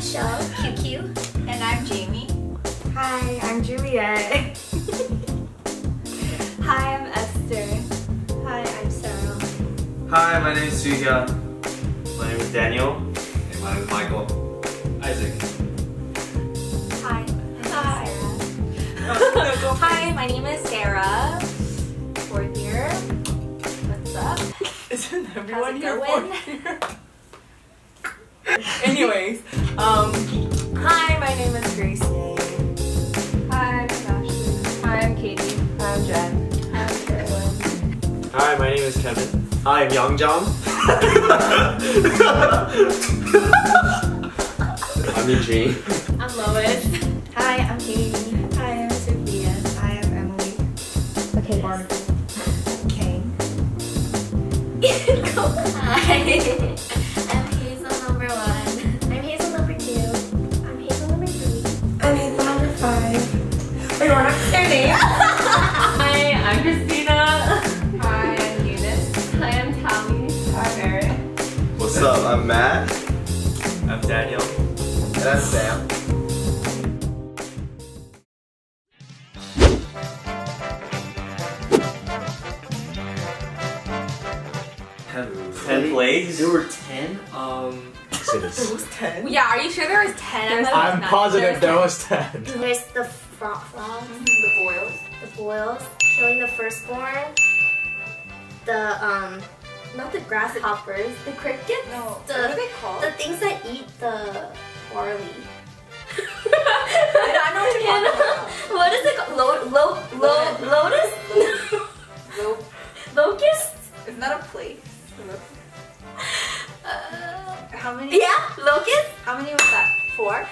Michelle, QQ. And I'm Jamie. Hi, I'm Juliet. Hi, I'm Esther. Hi, I'm Sarah. Hi, my name is Suhya. My name is Daniel. And my name is Michael. Isaac. Hi. Hi. Hi, my name is Sarah. We're here. What's up? Isn't everyone here going? for here? Anyways, hi, my name is Gracie. Hi, I'm Ashley. Hi, I'm Katie. Hi, I'm Jen. Hi, I'm Carolyn. Hi, my name is Kevin. Hi, I'm Youngjong. I'm Eugene. I'm Lois. Hi, I'm Katie. Hi, I'm Sophia. Hi, I'm Emily. Okay. Barnacle. Kane. Hi. I'm Hazel number 1. I'm Hazel number 2. I'm Hazel number 3. I'm Hazel number 5. Wait, we're not their name. Hi, I'm Christina. Hi, I'm Eunice. Hi, I'm Tommy. I'm Erin. What's up? I'm Matt. I'm Daniel. And I'm Sam. Ten plays? There were 10? It was 10. Yeah, are you sure there was 10? I'm positive there was 10. There's the frogs, The boils. the boils, killing the firstborn, the not the grasshoppers, the crickets, No, what the are they called? the things that eat the barley. I know what you're talking about. What is it called? Lotus? Locusts? Isn't that a place? How many? Yeah, locusts? How many was that? 4?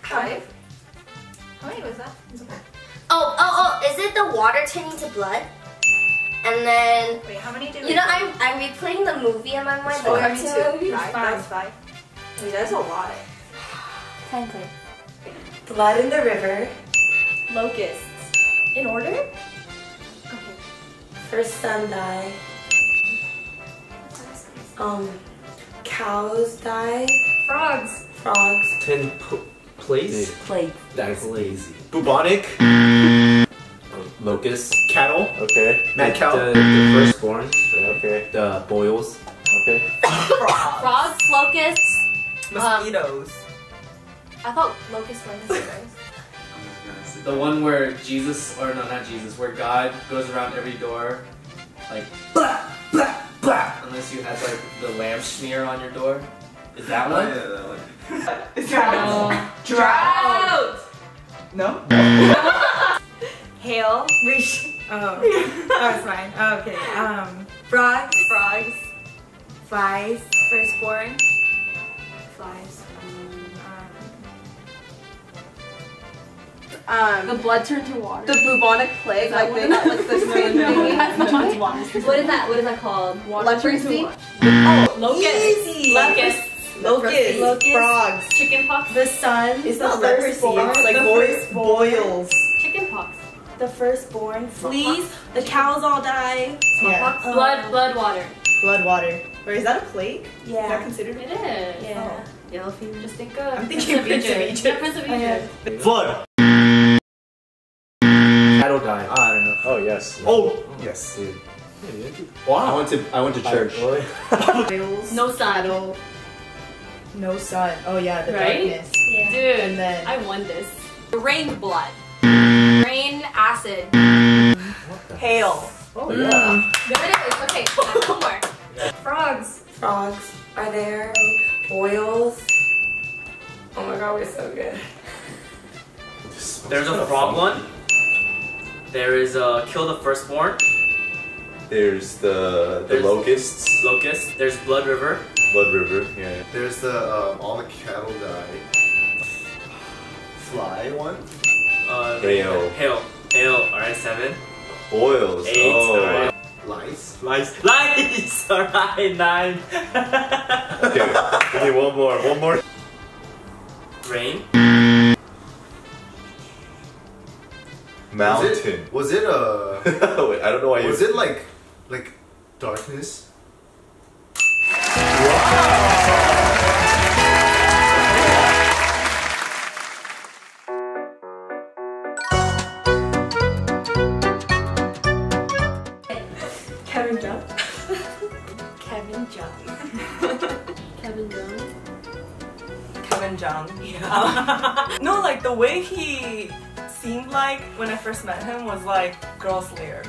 How 5? How many was that? Oh, is it the water turning to blood? And then, Wait, how many did we you know, do? I'm replaying the movie in my mind, the Oh, yeah, me cartoon too. movie. 5. That's 5. Wait, that's a lot. Technically. Blood in the river. Locusts. In order? Okay. First son die. Cows die. Frogs. Frogs. 10 plays? Plague. That's lazy. Bubonic. Locust. Cattle. Okay. Mad cow. The firstborn. Okay. The boils. Okay. Frogs, locusts. Mosquitoes. I thought locusts were mosquitoes. The one where Jesus, or no, not Jesus, where God goes around every door, like blah blah blah. Unless you had like the lamb smear on your door. Is that one? Yeah, that one. Drought. No. Hail. Oh, that's fine. Okay. Frogs. Frogs. Flies. Firstborn. Flies. The blood turned to water. The bubonic plague, like they got like this thing. What is that? What is that called? Leprosy. Oh, Locusts. easy. Locusts. Locusts. Frogs. Chicken pox. The sun. It's the not leprosy, firstborn. it's like the boils. Chicken pox. The firstborn. Fleas. The cows all die. Smallpox. Blood water. Blood water. Or is that a plague? Is that Yeah. considered? It is. Yeah. Yellow fever. Just think of I'm thinking Prince of Egypt. Yeah, Prince of Egypt. Flood. Cattle die. I don't know. Oh yes. Oh! Yes. Dude. Wow. I went to church. Boils. No sun. No sun. Oh yeah, the Right? darkness. Yeah. Dude, And then I won this. Rain blood. Rain acid. Hail. oh There it is. Okay, one more. Frogs. Frogs are there. Boils. Oh my god, we're so good. There's a frog one. There is a kill the firstborn. There's the There's- locusts. Locust. There's blood river. Blood river. Yeah. There's the all the cattle die. Fly one. Hail. Hail. Alright, 7. Boils. 8. Oh. Alright. Lice. Lice. Alright, 9. Okay. Give me one more. One more. Rain. Mountain. Was it a? Wait, I don't know why you. Was it like darkness? Kevin Jones. Kevin Jung. Yeah. No, like the way he seemed like when I first met him was like girl slayer.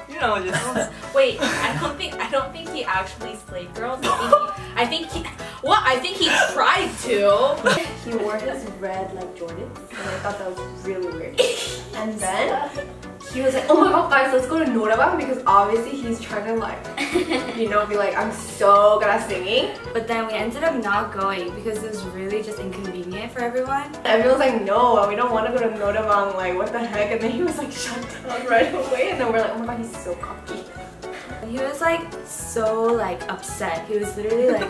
You know, just Wait, I don't think he actually slayed girls. I think he tried to. He wore his red like Jordans, and I thought that was really weird. And then he was like, "Oh my god, guys, let's go to Noraebang," because obviously he's trying to like, you know, be like, "I'm so good at singing." But then we ended up not going because it was really just inconvenient for everyone. Everyone's like, "No, we don't want to go to Noraebang. Like, what the heck?" And then he was like, "Shut down right away." And then we're like, "Oh my god, he's so cocky." He was like so like upset. He was literally like,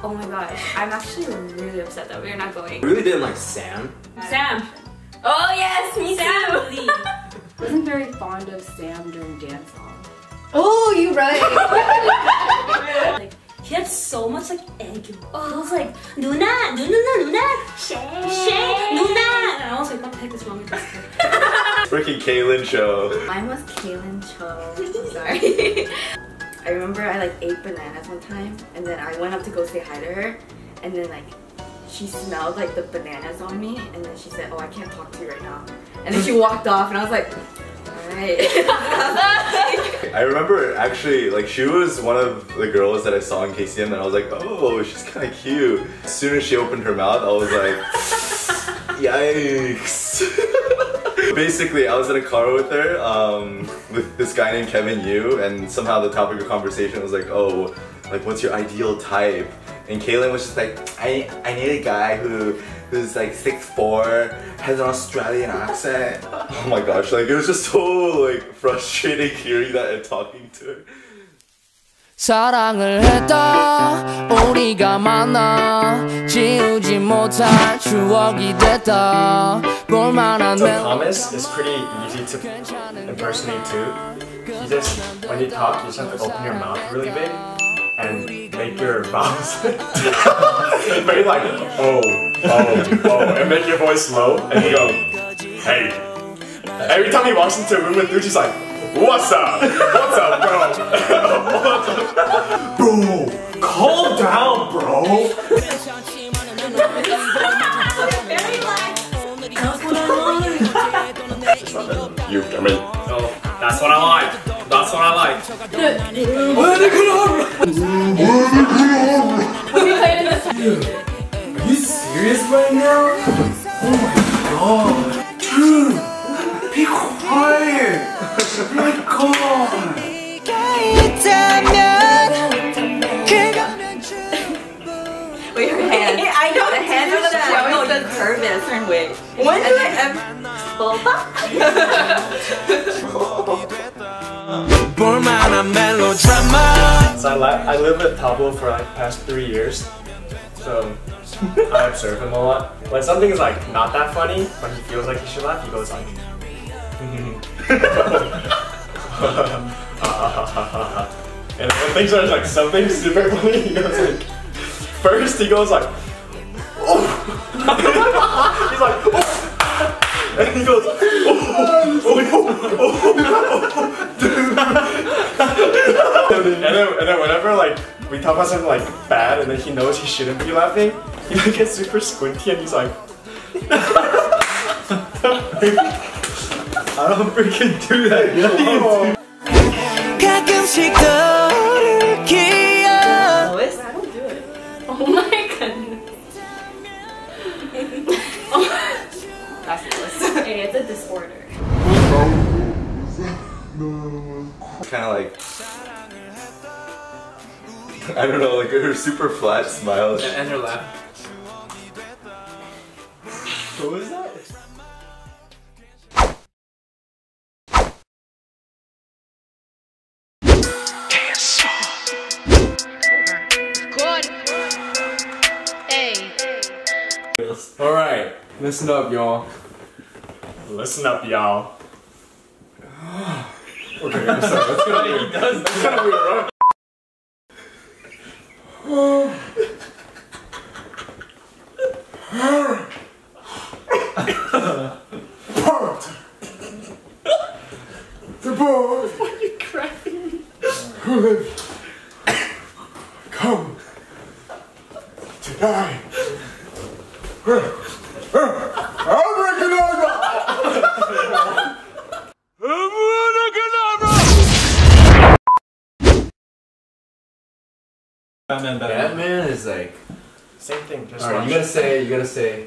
"Oh my gosh, I'm actually really upset that we're not going." I really didn't like Sam. Sam. Oh yes, me Sam. too. Wasn't very fond of Sam during dance hall. Oh, you're right. Like, he had so much like egg. Oh, I was like, Luna, Shin, Luna. And I was like, what the heck is wrong with this kid? Freaking Kaylin show. Mine was Kaylin Cho. Sorry. I remember I like ate bananas one time, and then I went up to go say hi to her, and then like she smelled like the bananas on me, and then she said, "Oh, I can't talk to you right now." And then she walked off, and I was like, alright. I remember actually, like, she was one of the girls that I saw in KCM, and I was like, oh, she's kind of cute. As soon as she opened her mouth, I was like, yikes. Basically, I was in a car with her, with this guy named Kevin Yu, and somehow the topic of conversation was like, oh, like, what's your ideal type? And Kaylin was just like, I need a guy who's like 6'4", has an Australian accent. Oh my gosh, like, it was just so like frustrating hearing that and talking to her. 사랑을 했다 우리가 만나 지우지 못할 추억이 됐다 볼만한 So Thomas is pretty easy to impersonate too. You just, when you talk, you just have to open your mouth really big and make your vowels very like, oh, and make your voice low, and you go, hey. Every time he walks into a room with dudes, he's like, what's up? What's up, bro? What's up? Bro, calm down, bro. You, I mean, oh, that's what I like. That's what I like. Are you serious right now? Oh my god. Dude, be quiet. My god. Wait, her hands. I know the hands are the showing the curve in a certain way. When do I ever? So I lived with Pablo for like past 3 years. So I observe him a lot. When something is like not that funny, when he feels like he should laugh, he goes like and when things are like something super funny, he goes like, first he goes like, oh. He's like, oh. And he goes, and then whenever like we talk about something like bad and then he knows he shouldn't be laughing, he like gets super squinty and he's like, I don't freaking do that. Lois? I don't do it. Oh my goodness. That's Lois. Hey, it's a disorder. Kind of like, I don't know, like her super flat smile. And her laugh. What was that? Alright, listen up, y'all. Listen up, y'all. Okay, let's go. He does. That's gonna be wrong. The boy. Why are you crying? Come. Tonight. Batman is like Same thing. Just alright, you gotta say.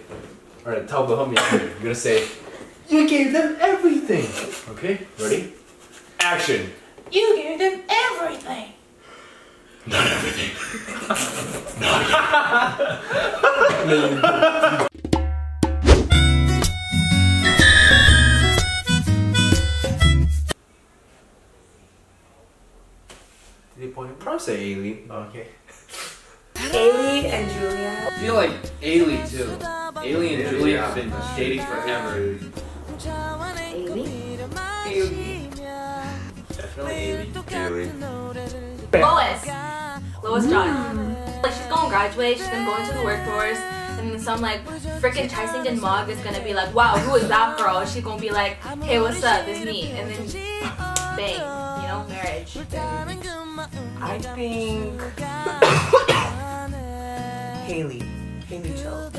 Alright, tell the homies here. You gotta say, you gave them everything. Okay, ready? Action. You gave them everything. Not everything. Did he point him? Probably say Ailey. Okay. Ailey and Julia. I feel like Ailey too. Ailey and Julia have been dating forever. Definitely Ailey. Lois John. Like she's gonna graduate, she's gonna go into the workforce, and then some like freaking Chai-Sing mug is gonna be like, wow, who is that girl? She's gonna be like, hey, what's up? It's me. And then bang, you know, marriage. I think Haley Cho.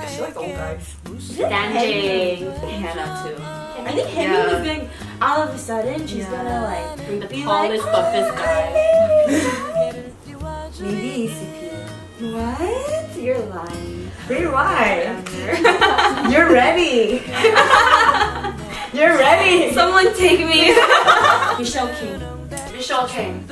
She likes old guys. Danjing. Hannah too. I think Hyemin is going, all of a sudden, she's gonna like Bring the be tallest, like, buffest guy. maybe ECP. What? You're lying. Wait, why? You're ready. You're ready. Someone take me. Michelle King. Michelle King.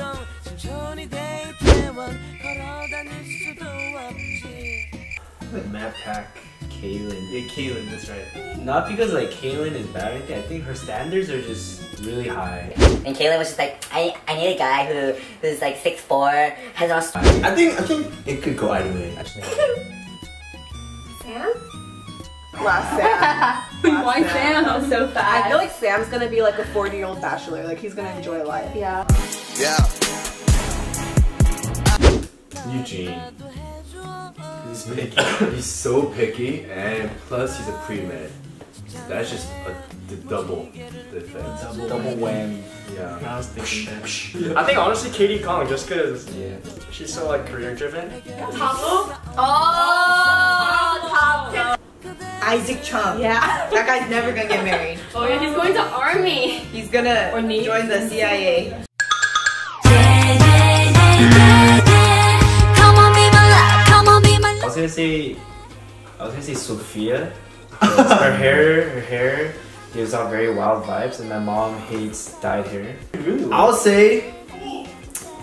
Like Mad Pack, Kaylin. Yeah, Kaylin, that's right. Not because like Kaylin is bad or anything. I think her standards are just really high. And Kaylin was just like, I need a guy who's like 6'4", has no. I think it could go either way. Sam? Last Sam. Why Sam so I fast? feel like Sam's gonna be like a 40-year-old bachelor. Like he's gonna enjoy life. Yeah. Yeah. Eugene. He's picky. He's so picky, and plus he's a pre-med. That's just the double defense. Double whammy. Yeah. I was thinking that. I think honestly Katie Kong, just cause she's so like career driven. Oh, top. Isaac Chung. Yeah. That guy's never gonna get married. Oh yeah, he's going to army. He's gonna join the CIA. I was gonna say Sophia. Her hair gives off very wild vibes, and my mom hates dyed hair. I'll say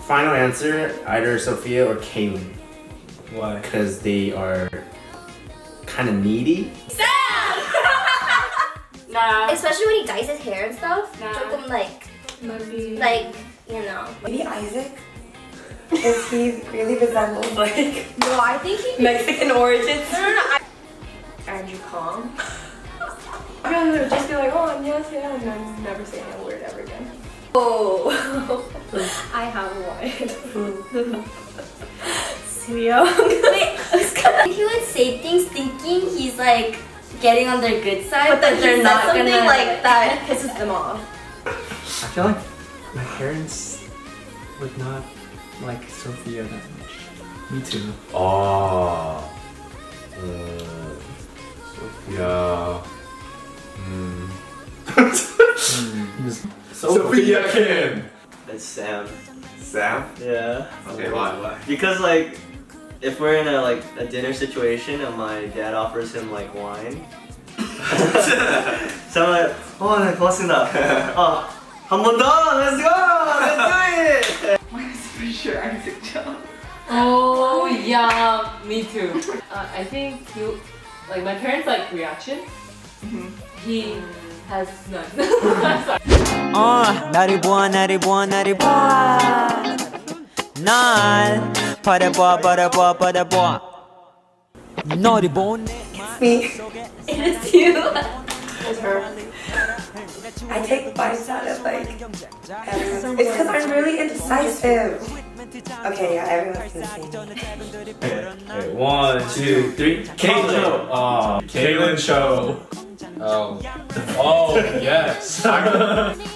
final answer either Sophia or Kaylin. Why? Because they are kind of needy. Nah. Especially when he dyes his hair and stuff. Nah. Jokum, like, Maybe. you know. Maybe Isaac? Because he really resembles like No, I think he. Mexican origins. No. Andrew Kong. I'm gonna just be like, oh, yes, yeah, and then never say a word ever again. Oh. I have one. Suryo. Wait, he would say things thinking he's like getting on their good side, but then they're not something gonna like that pisses them off. I feel like my parents would not like Sophia that much. Me too. Oh. Sophia. Sophia Kim. That's Sam. Sam? Yeah. Okay, why? Because like, if we're in a dinner situation and my dad offers him like wine, so I'm like, oh, 네, 고맙습니다. Oh, 한 번 더, let's go, let's do it. Mine is for sure Isaac Chung. Oh yeah, me too. I think like my parents like reaction. He has none. 나를 보아 나를 보아 나를 보아 날 바라보아 너를 보네. It's me. It is you. It's her. I take bites out of like it's because I'm really indecisive. Okay, yeah, everyone's gonna see me. Okay, 1, 2, 3. Kaylin. Oh, Kaylin show. Oh. Oh, yes.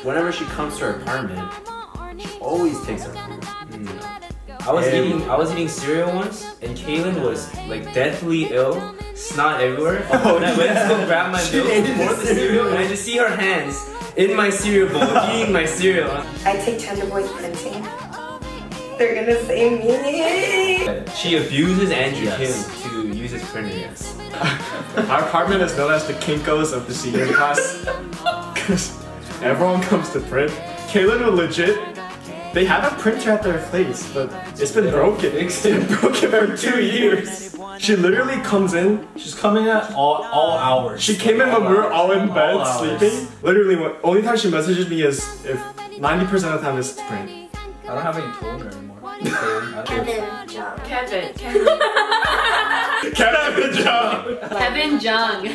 Whenever she comes to her apartment, she always takes her food. I was eating cereal once, and Kaylin was like deathly ill, snot everywhere. And I went to go grab my milk for the cereal, and I just see her hands in my cereal bowl, eating my cereal. I take Tender Boy's printing. They're gonna say me. She abuses Andrew Kim to use his printer. Yes. Our apartment is known as the Kinkos of the senior class. Because everyone comes to print. Kaylin will legit. They have a printer at their place, but it's been broken. It's been broken for 2 years. She literally comes in. She's coming at all hours. She came in when we were all in bed sleeping. Literally, only time she messages me is if 90% of the time it's to print. I don't have any toner anymore. Kevin Jung. Kevin Jung.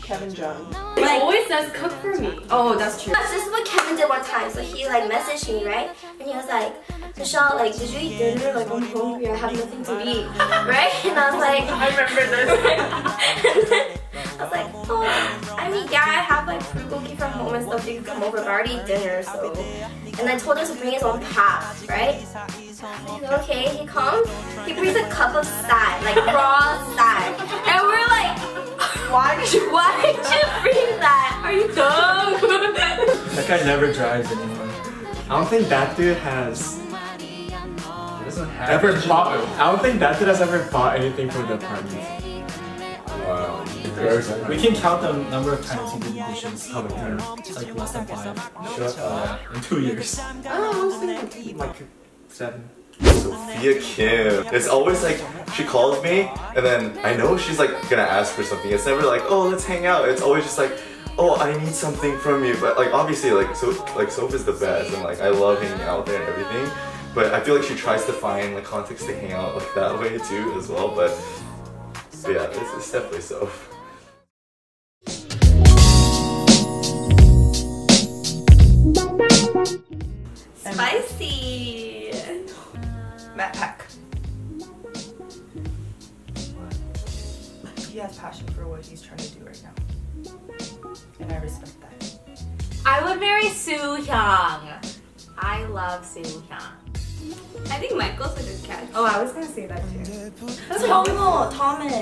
Kevin Jung. He always says cook for me. Oh, that's true. This is what Kevin did one time. So he like messaged me, right? And he was like, Michelle, like, did you eat dinner? Like, I'm hungry. I have nothing to eat, right? And I was like, I remember this. And then I was like, oh, I mean, yeah, I have like fruit cookie from home and stuff. You can come over, but I already ate dinner, so. And I told him to bring his own pap, right? He's okay. He comes. He brings a cup of side, like raw side, and we're like, why did you bring that? Are you dumb? That guy never drives anymore. I don't think that dude has ever bought. I don't think that dude has ever bought anything for the apartment. Wow. We can count the number of times he did the dishes. How many times? It's like less than 5. Shut up. In 2 years. Oh, like 7. Sophia Kim. It's always like she calls me and then I know she's like gonna ask for something. It's never like, oh, let's hang out. It's always just like, oh, I need something from you. But like obviously like Soph is the best and like I love hanging out there and everything. But I feel like she tries to find like context to hang out like that way too as well. But yeah, it's definitely Soph. Spicy. Matt Pack. He has passion for what he's trying to do right now. And I respect that. I would marry Soo Hyung. I love Soo Hyung. I think Michael's a good catch. Oh, I was gonna say that too. That's Thomas.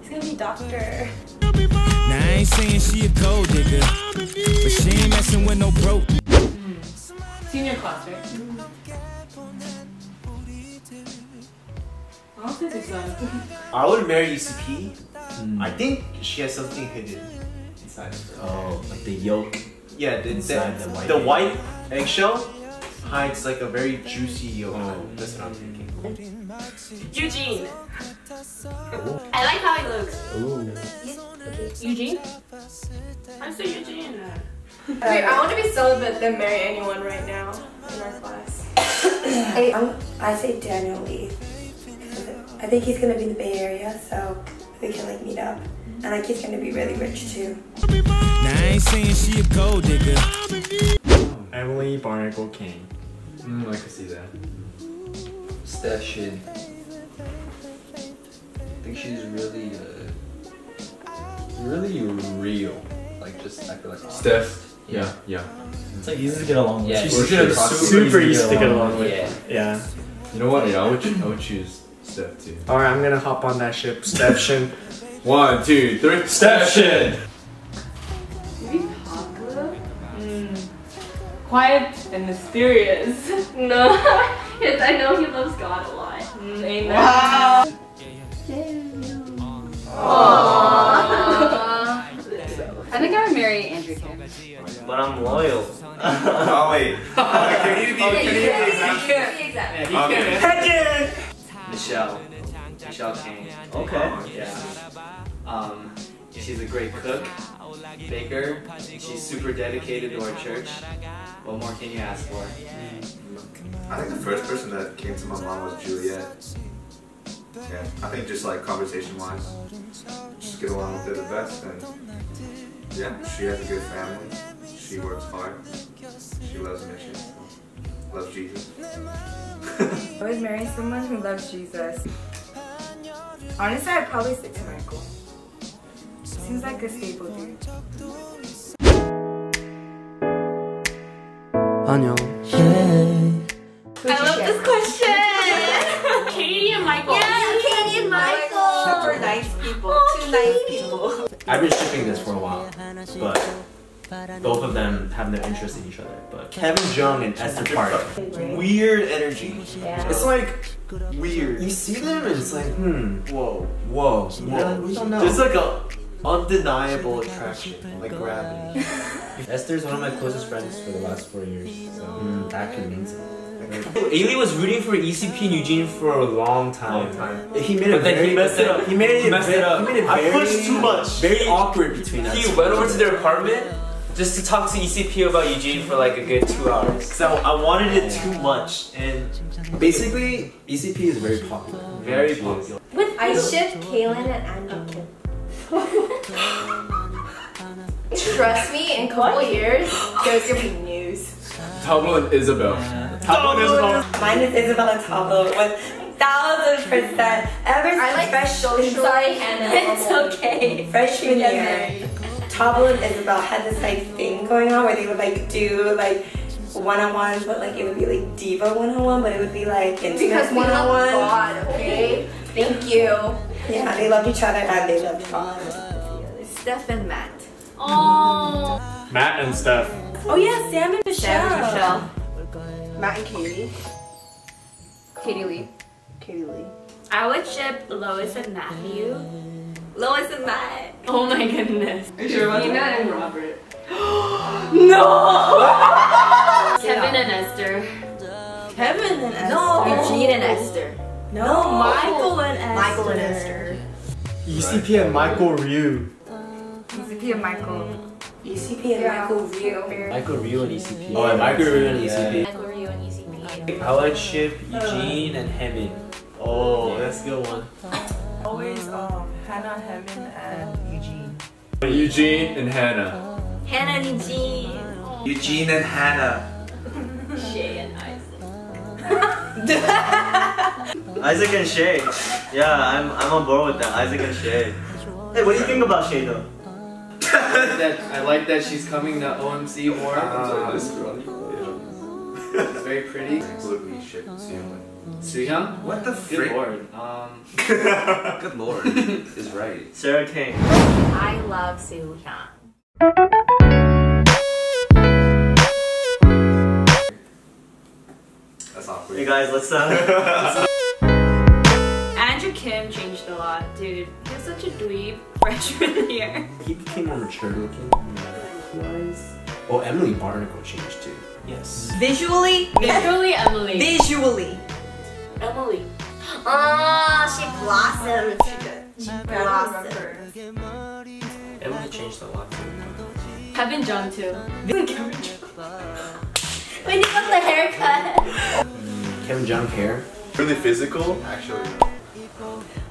He's gonna be doctor. Now I ain't saying she a gold digger, but she ain't messing with no broke. Senior class, right? I would marry UCP. I think she has something hidden inside of her. Oh, like the yolk. Yeah, the white eggshell hides like a very juicy yolk. Oh, that's what I'm thinking. Eugene. I like how he looks. Ooh. Eugene? I'm so Eugene. Wait, I want to be celibate than marry anyone right now in our class. I say Daniel Lee. I think he's gonna be in the Bay Area, so we can like meet up. And like he's gonna be really rich too. Now I ain't saying she a gold digger. Emily Barnacle King. I can see that. Steph Shin. I think she's really, really real. Like just, I feel like Steph. Yeah. It's like easy to get along with. Yeah, She's super easy to get along with. Yeah. You know what? Yeah, I would choose Steph too. Alright, I'm gonna hop on that ship. Steph Shin. 1, 2, 3. Steph Shin. Maybe Pablo? Quiet and mysterious. No. Yes, I know he loves God a lot. Amen. Wow. I think I would marry Andrew Kim. But I'm loyal. Oh wait. Can you be Michelle Kane. Okay. Yeah. She's a great cook, baker. She's super dedicated to our church. What more can you ask for? I think the first person that came to my mind was Juliet. Yeah, I think just like conversation-wise, just get along with her the best, and yeah, she has a good family. She works hard. She loves mission. Loves Jesus. I would marry someone who loves Jesus. Honestly, I'd probably stick to Michael. Seems like a stable dude. 안녕. I love this question. nice people. I've been shipping this for a while, but both of them have no interest in each other. But Kevin Jung and Esther Park, weird energy. Yeah. It's like weird. You see them and it's like, whoa, whoa. We don't know. There's like a undeniable attraction, like gravity. Esther's one of my closest friends for the last 4 years, so that can mean something. Ailey was rooting for ECP and Eugene for a long time. He made it very, he messed it up. He made it messed it up. I pushed too much. Very awkward between us. He went over to their apartment just to talk to ECP about Eugene for like a good 2 hours. So I wanted it too much, and basically ECP is very popular. Very popular. With I ship Kaylin and Andrew Kim. Trust me, in a couple years, there's gonna be news. Tablo and Isabell. Tablo and Isabell. Mine is Isabell and Tablo 1000%. Ever since I like freshman, sorry, Hannah. It's okay. Freshman year, Tablo and Isabell had this like thing going on where they would like do like one-on-ones, but like it would be like diva one-on-one, but it would be like intimate Because we love one-on-one. God, okay? Thank you. Yeah, they loved each other and they loved God. Steph and Matt. Oh. Matt and Steph. Oh yeah, Sam and Michelle. Sam and Michelle. Matt and Katie. Katie Lee. Katie Lee. I would ship Lois and Matthew. Lois and Matt. Oh my goodness. Are you sure about Nina that? and Robert. No! Kevin and Esther. Kevin and Esther. No, Eugene and Esther. No, Michael and Esther. Michael and Esther. ECP and Michael Ryu. ECP and Michael. ECP and Michael Ryu. Michael Ryu and ECP. Oh, and Michael Ryu and ECP. Michael Ryu and ECP. I like ship Eugene and Hyemin. Oh, that's a good one. Always Hannah, Hyemin, and Eugene. Eugene and Hannah. Hannah and Eugene. Eugene and Hannah. Shay and Isaac. Isaac and Shay. Yeah, I'm on board with that. Isaac and Shay. Hey, what do you think about Shay though? I like that she's coming to OMC more. She's very pretty. Suhyun? What the frick? Good lord. Good lord is right. Sarah Kane. I love Suhyun. That's awkward. Hey guys, let's Andrew Kim changed a lot, dude. He was such a dweeb freshman year. He became more mature looking. Oh, Emily Barnacle changed too. Yes. Visually? Visually, Emily. Visually. Emily. Oh, she blossomed. She blossomed. Emily changed a lot too. Kevin Jung too. When you got the haircut. Kevin Jung hair. Really physical? Actually.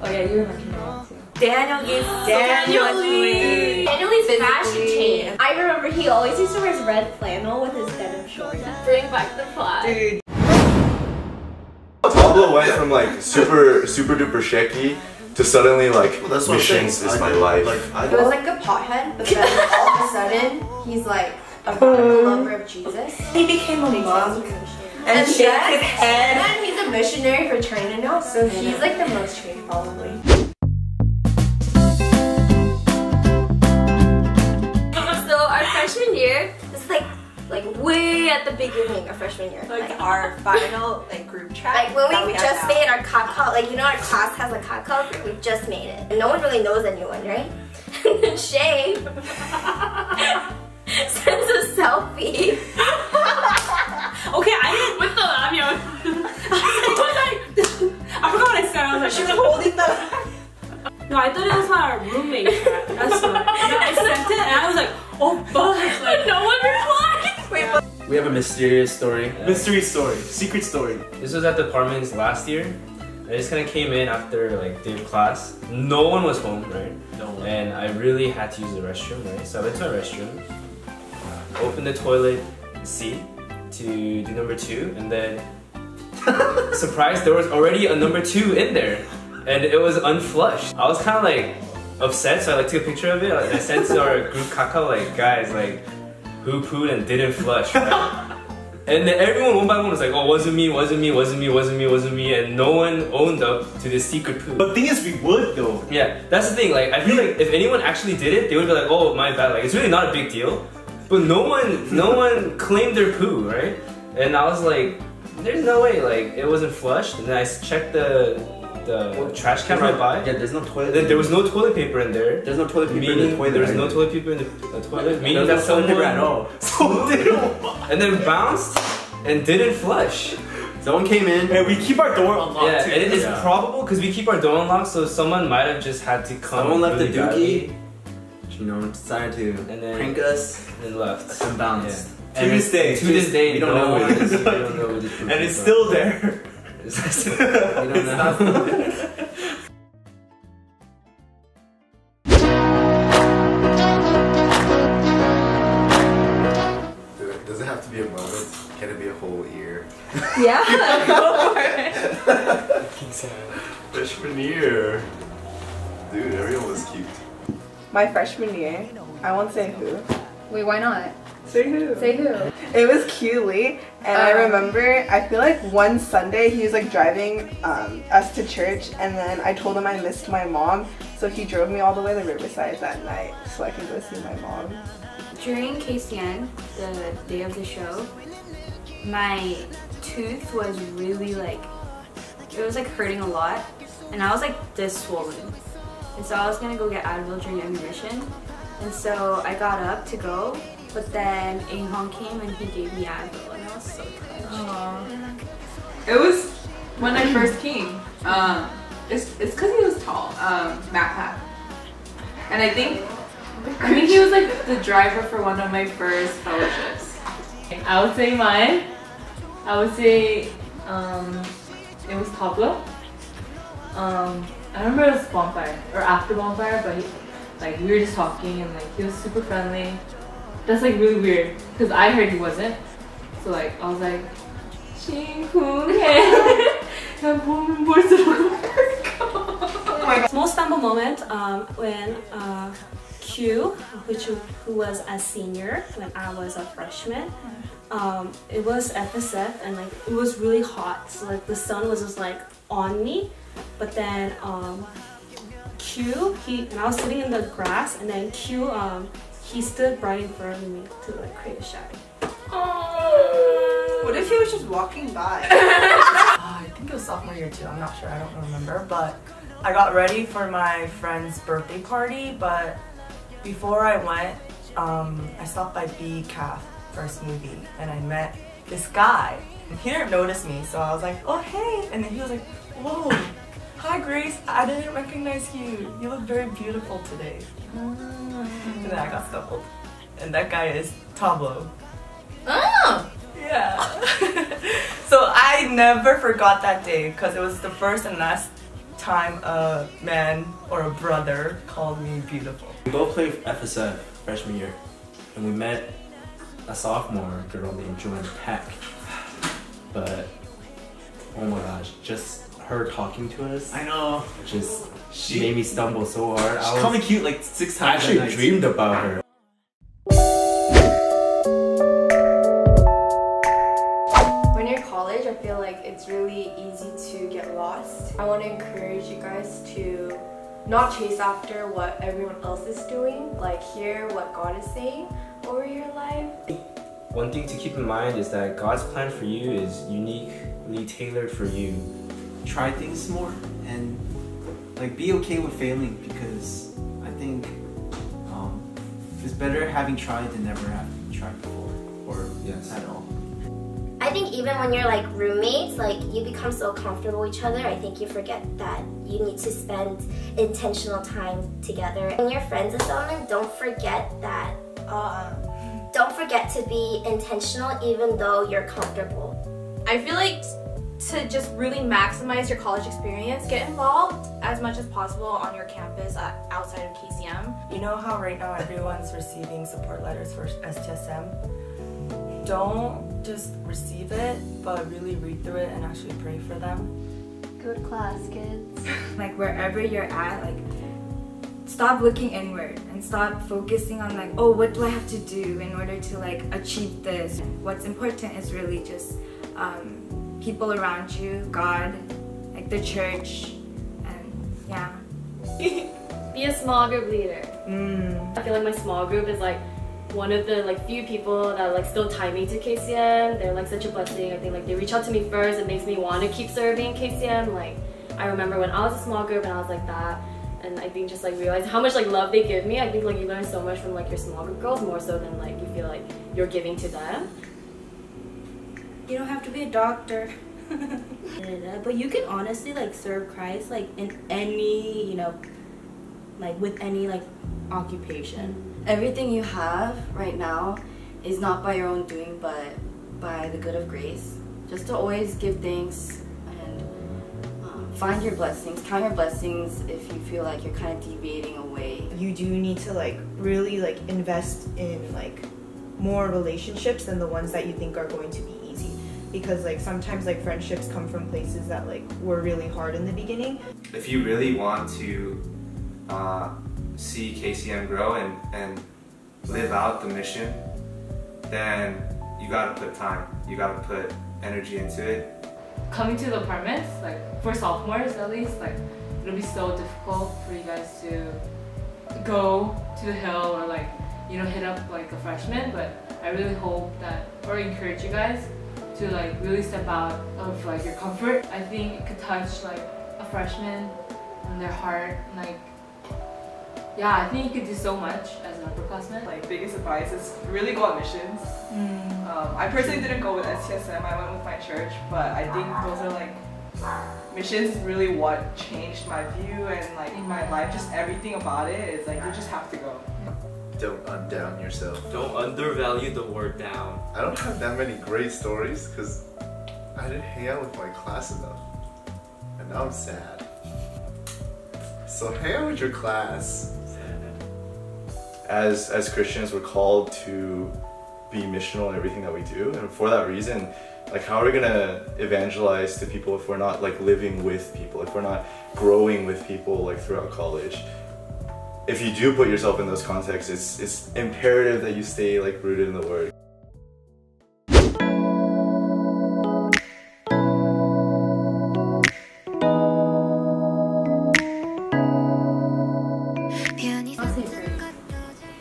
Oh yeah, you remember that too. Daniel is Daniel Lee. Daniel Lee's fashion change. I remember he always used to wear his red flannel with his denim shorts. Bring back the plaid. Dude. Tablo went from like super duper shaky to suddenly like that's what I'm missions saying. is my life. He was like a pothead, but then all of a sudden, he's like a lover of Jesus. He became a monk and And shaved his head. And he's a missionary for China now, so he's like the most changed probably. So our freshman year, it's like way at the beginning of freshman year. Like our final group chat. Like when that we had just now. made our kakao, like you know our class has a kakao group, we just made it. And no one really knows anyone, right? And then Shay sends a selfie. Okay, I didn't with the ramyeon. I forgot what I said. I was like, She was holding the. no, I thought it was my roommate chat. That's what. I sent it and I was like, oh fuck. Like, no one replied. Wait, but We have a mysterious story. Mystery story. Secret story. This was at the apartments last year. I just kind of came in after like day of class. No one was home, right? No one. And I really had to use the restroom, right? So I went to my restroom, opened the toilet seat to do number 2, and then surprised there was already a number 2 in there, and it was unflushed. I was kind of like upset, so I like took a picture of it. Like, I sent to our group kakao like, guys, like who pooed and didn't flush, right? And then everyone one by one was like, oh, wasn't me, wasn't me, wasn't me, wasn't me, wasn't me, and no one owned up to this secret poo. But the thing is, we would though. Yeah, that's the thing. Like, I feel like if anyone actually did it, they would be like, oh, my bad. Like, it's really not a big deal. But no one claimed their poo, right? And I was like, there's no way. Like, it wasn't flushed. And then I checked the trash can right by. Yeah, there's no toilet. Then there was no toilet paper in there. There's no toilet paper in the toilet. There was no toilet paper in the toilet. Meaning that There's no toilet paper at all. And then bounced and didn't flush. Someone came in. And we keep our door unlocked Yeah, too. and it's probable because we keep our door unlocked, so someone might have just had to come. Someone left really the dookie. You know, decided to prank us and left and bounced. To this day, we don't know what it is. We don't know what it is. And it's still there. We don't know. Does it have to be a moment? Can it be a whole year? Yeah. Go for it. Freshman year. Dude, everyone was cute. My freshman year, I won't say who. Wait, why not? Say who? Say who? It was Keely, and I remember, I feel like one Sunday he was like driving us to church, and then I told him I missed my mom, so he drove me all the way to Riverside that night so I could go see my mom. During KCM, the day of the show, my tooth was really like, it was like hurting a lot, and I was like this swollen. And so I was gonna go get Advil during intermission, and so I got up to go, but then Ahong came and he gave me Advil, and I was so touched. It was when I first came. It's because he was tall, Matt Pat. And I think he was like the driver for one of my first fellowships. I would say mine. I would say it was Pablo. I remember it was bonfire or after bonfire, but we were just talking and like he was super friendly. That's like really weird because I heard he wasn't. So like I was like, Oh my God. Most memorable moment when Q, who was a senior when I was a freshman. It was FSF and like it was really hot, so like the sun was just like on me. But then Q, and I was sitting in the grass, and then Q, he stood right in front of me to like create a shadow. What if he was just walking by? I think it was sophomore year too, I'm not sure, I don't remember, but I got ready for my friend's birthday party, but before I went, I stopped by BCAF for a smoothie, and I met this guy. He didn't notice me, so I was like, oh hey, and then he was like, whoa, hi Grace, I didn't recognize you. You look very beautiful today. And then I got stumbled. And that guy is Pablo. Oh! Yeah. So I never forgot that day because it was the first and last time a man or a brother called me beautiful. We both played FSF freshman year, and we met a sophomore girl named Joanne Peck. But oh my gosh, just her talking to us. I know. She made me stumble so hard. She called me cute like 6 times. I actually dreamed about her. When you're in college, I feel like it's really easy to get lost. I want to encourage you guys to not chase after what everyone else is doing, like hear what God is saying over your life. One thing to keep in mind is that God's plan for you is uniquely tailored for you. Try things more and like be okay with failing, because I think it's better having tried than never having tried before or at all. I think even when you're like roommates, like you become so comfortable with each other, I think you forget that you need to spend intentional time together. When you're friends with someone, don't forget that don't forget to be intentional even though you're comfortable. I feel like to just really maximize your college experience, get involved as much as possible on your campus outside of KCM. You know how right now everyone's receiving support letters for STSM? Don't just receive it, but really read through it and actually pray for them. Go to class, kids. Like wherever you're at, like stop looking inward and stop focusing on like, oh, what do I have to do in order to like achieve this? What's important is really just people around you, God, like the church, and yeah. Be a small group leader. I feel like my small group is like one of the like few people that like still tie me to KCM. They're like such a blessing. I think like they reach out to me first. It makes me want to keep serving KCM. Like I remember when I was a small group and I was like that, and I think just like realize how much like love they give me. I think like you learn so much from like your small group girls, more so than like you feel like you're giving to them. You don't have to be a doctor. But you can honestly like serve Christ like in any, you know, like with any like occupation. Everything you have right now is not by your own doing, but by the good of grace. Just to always give thanks and find your blessings, count your blessings if you feel like you're kind of deviating away. You do need to like really like invest in like more relationships than the ones that you think are going to be easy, because like sometimes like friendships come from places that like were really hard in the beginning. If you really want to see KCM grow and live out the mission, then you gotta put time, you gotta put energy into it. Coming to the apartments, like for sophomores at least, like it'll be so difficult for you guys to go to the hill or like, you know, hit up like a freshman, but I really hope that, or encourage you guys to like really step out of like your comfort. I think it could touch like a freshman in their heart, like yeah, I think you could do so much as an upperclassman. Like biggest advice is really go on missions. I personally didn't go with STSM, I went with my church, but I think those are like, missions is really what changed my view and like in my life, just everything about it is like you just have to go. Don't undown yourself. Don't undervalue the word down. I don't have that many great stories because I didn't hang out with my class enough. And now I'm sad. So hang out with your class. As Christians, we're called to be missional in everything that we do, and for that reason, like how are we gonna evangelize to people if we're not like living with people, if we're not growing with people like throughout college? If you do put yourself in those contexts, it's imperative that you stay like rooted in the Word.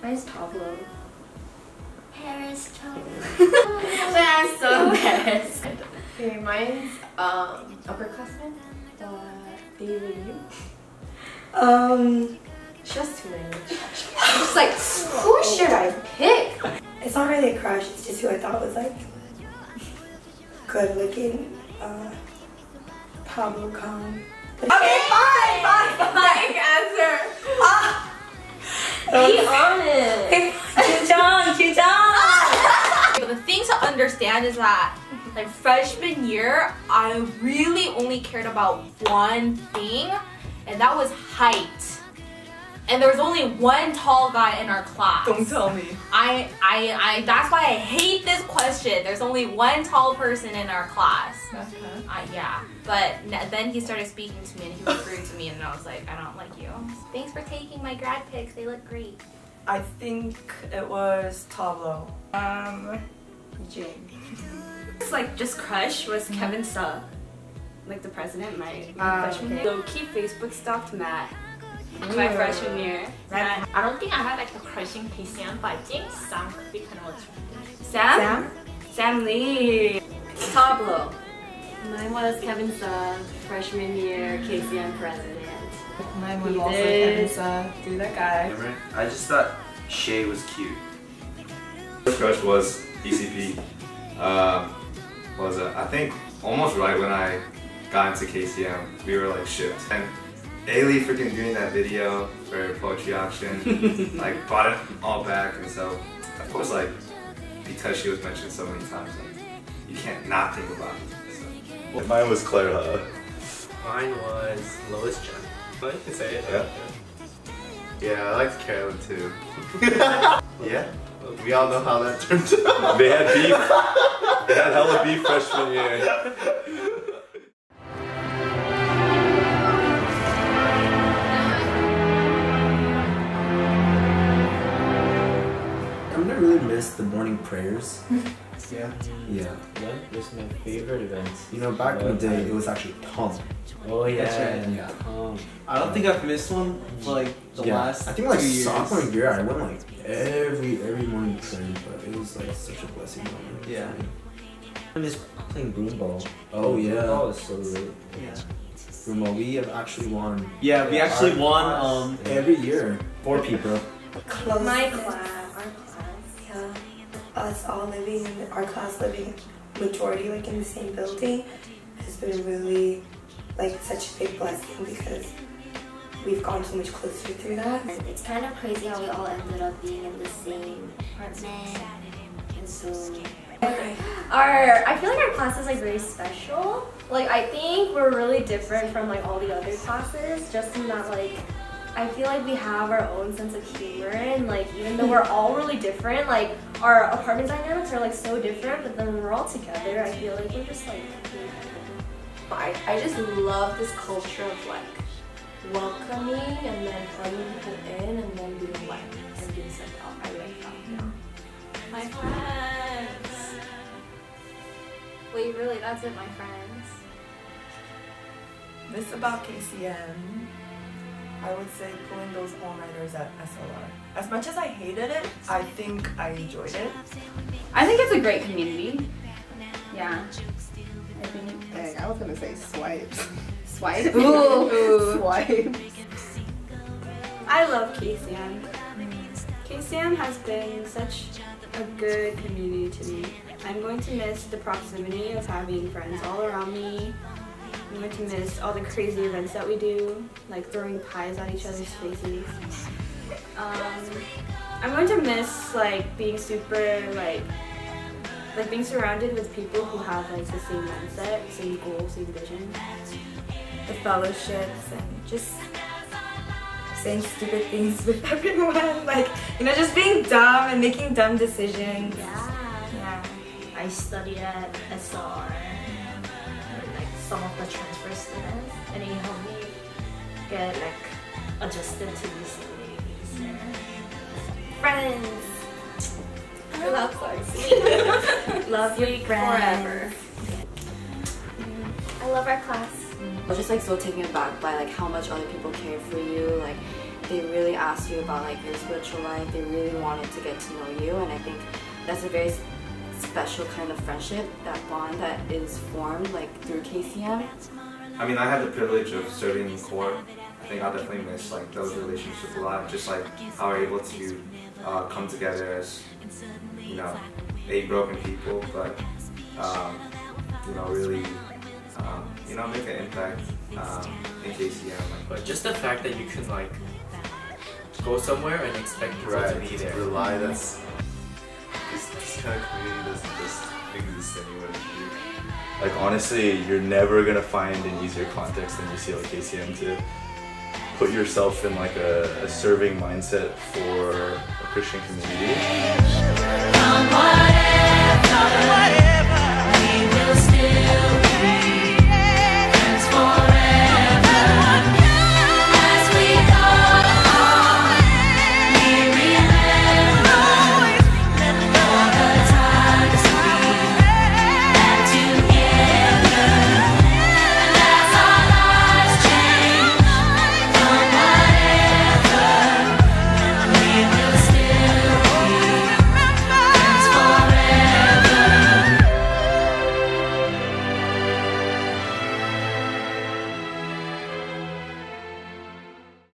Mine's Pablo. Paris I'm so embarrassed. Okay, mine's upperclassman. David, you? Just too many. I'm just like, who should I pick? It's not really a crush, it's just who I thought was like good looking. Pablo Khan. Okay, fine. Answer. Be honest. The thing to understand is that like freshman year, I really only cared about one thing, and that was height. And there was only one tall guy in our class. Don't tell me. That's why I hate this question. There's only one tall person in our class. Yeah. But then he started speaking to me and he was rude to me, and I was like, I don't like you. Thanks for taking my grad pics. They look great. I think it was Pablo. Jane. It's like just crush was Kevin Suh, like the president, my freshman year. Low-key Facebook stalked Matt. My freshman year. I don't think I had like a crush in KCM, but I think Sam could be kind of attractive. Sam? Sam Lee. Pablo. Mine was Kevin Suh, freshman year, KCM president. Mine was also Kevin Suh. Do that guy. I just thought Shay was cute. First crush was ECP. I think almost right when I got into KCM, we were like shipped. And Ailey freaking doing that video for poetry auction, like brought it all back, and so of course like because she was mentioned so many times, like, you can't not think about it. So. Mine was Claire Ha. Mine was Lois Jen. But you can say it. Yeah. Yeah, I liked Carolyn too. Yeah. We all know how that turned out. They had beef. They had hella beef freshman year. miss the morning prayers. Yeah. Yeah. What was my favorite event? You know, back in the day, it was actually Tom. Oh yeah. That's right. Yeah. I don't think I've missed one for like the last I think like 2 years. sophomore year, I went like every morning prayer, but it was like such a blessing moment. Yeah. I miss playing broom ball. Oh yeah. Broom ball is so great. Yeah. Rumo, we have actually won. Yeah, we actually won every year. 4 people. Close. My class, our class. Yeah. Us all living in our class, living majority like in the same building, has been really like such a big blessing because we've gone so much closer through that. And it's kind of crazy how we all ended up being in the same apartment, and so I feel like our class is like very special. Like I think we're really different from like all the other classes, just in that like I feel like we have our own sense of humor, and like even though we're all really different, like our apartment dynamics are like so different, but then when we're all together, I feel like we're just like I just love this culture of like welcoming and then bringing people in and then being like and being sent out. I like that. Yeah. My friends. Wait, really? That's it, my friends. This about KCM. I would say pulling those all-nighters at SLR. As much as I hated it, I think I enjoyed it. I think it's a great community. Yeah. I think. Dang, I was gonna say swipes. Swipe? Ooh. Swipe. I love KCM. KCM has been such a good community to me. I'm going to miss the proximity of having friends all around me. I'm going to miss all the crazy events that we do, like throwing pies at each other's faces. I'm going to miss like being super like being surrounded with people who have like the same mindset, same goal, same vision. The fellowships and just saying stupid things with everyone, like just being dumb and making dumb decisions. Yeah. I studied at SR. Some of the transfer students, and he helped me get like adjusted to these things. Friends. I love Clarks. Love you forever. I love our class. I was just like so taken aback by like how much other people care for you. Like they really asked you about like your spiritual life. They really wanted to get to know you, and I think that's a very special kind of friendship, that bond that is formed like through KCM. I mean, I had the privilege of serving in court. I think I'll definitely miss like those relationships a lot. Just like how we're able to come together as a broken people, but really make an impact in KCM. But just the fact that you can like go somewhere and expect people to be there. Rely. This kind of community doesn't just exist anywhere. Like honestly, you're never gonna find an easier context than UCLA KCM to put yourself in like a serving mindset for a Christian community.